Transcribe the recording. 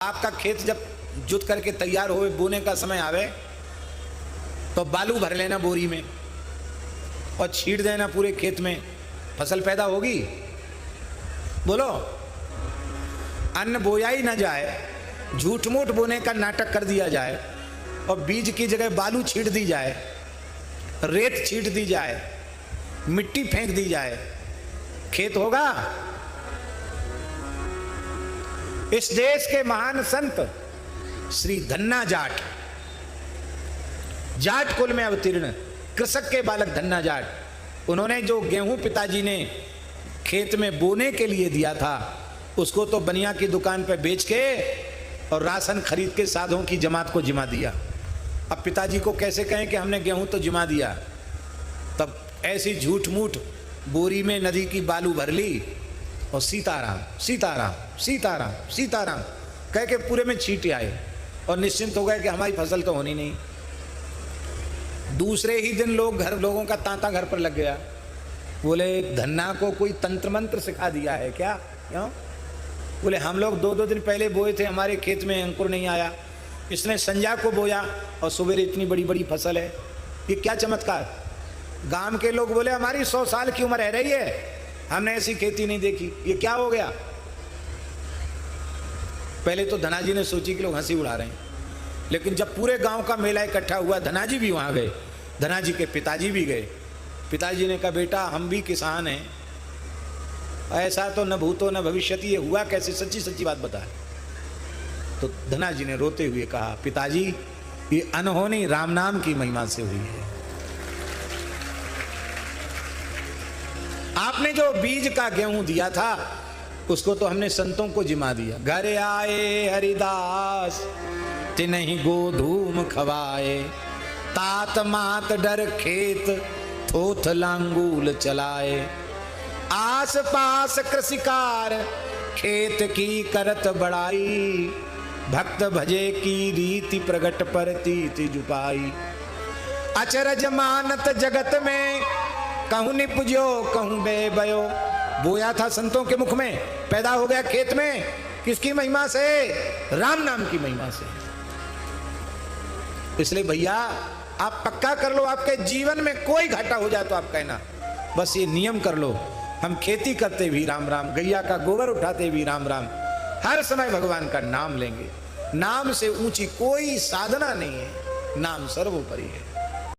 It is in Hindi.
आपका खेत जब जुत करके तैयार हो बोने का समय आवे तो बालू भर लेना बोरी में और छीट देना पूरे खेत में। फसल पैदा होगी? बोलो। अन्न बोया ही ना जाए, झूठ मूठ बोने का नाटक कर दिया जाए और बीज की जगह बालू छीट दी जाए, रेत छीट दी जाए, मिट्टी फेंक दी जाए, खेत होगा? इस देश के महान संत श्री धन्ना जाट, जाट कुल में अवतीर्ण कृषक के बालक धन्ना जाट, उन्होंने जो गेहूं पिताजी ने खेत में बोने के लिए दिया था उसको तो बनिया की दुकान पे बेच के और राशन खरीद के साधुओं की जमात को जिमा दिया। अब पिताजी को कैसे कहें कि हमने गेहूं तो जिमा दिया? तब ऐसी झूठ मूठ बोरी में नदी की बालू भर ली और सीताराम सीताराम सीताराम सीताराम कह के पूरे में छींटे आए और निश्चिंत हो गए कि हमारी फसल तो होनी नहीं। दूसरे ही दिन लोगों का तांता घर पर लग गया। बोले धन्ना को कोई तंत्र मंत्र सिखा दिया है क्या? क्यों? बोले हम लोग दो दिन पहले बोए थे, हमारे खेत में अंकुर नहीं आया, इसने संजा को बोया और सवेरे इतनी बड़ी बड़ी फसल है, ये क्या चमत्कार। गांव के लोग बोले हमारी 100 साल की उम्र रह रही है, हमने ऐसी खेती नहीं देखी, ये क्या हो गया। पहले तो धनाजी ने सोची कि लोग हंसी उड़ा रहे हैं, लेकिन जब पूरे गांव का मेला इकट्ठा हुआ, धनाजी भी वहां गए, धनाजी के पिताजी भी गए। पिताजी ने कहा बेटा हम भी किसान हैं, ऐसा तो न भूतो न भविष्यति, ये हुआ कैसे, सच्ची सच्ची बात बता। तो धनाजी ने रोते हुए कहा पिताजी ये अनहोनी राम नाम की महिमा से हुई है। आपने जो बीज का गेहूं दिया था उसको तो हमने संतों को जिमा दिया। घर आए हरिदास तिन्हीं गोधूम खवाए, तात मात डर खेत थोथ लांगूल चलाए, आस पास कृषिकार खेत की करत बड़ाई, भक्त भजे की रीति प्रगट पर तीति जुपाई, अचरज मानत जगत में कहूं निपुजो कहूं बे बयो। बोया था संतों के मुख में, पैदा हो गया खेत में, किसकी महिमा से? राम नाम की महिमा से। इसलिए भैया आप पक्का कर लो, आपके जीवन में कोई घाटा हो जाए तो आप कहना, बस ये नियम कर लो, हम खेती करते भी राम राम, गैया का गोबर उठाते भी राम राम, हर समय भगवान का नाम लेंगे। नाम से ऊंची कोई साधना नहीं है, नाम सर्वोपरि है।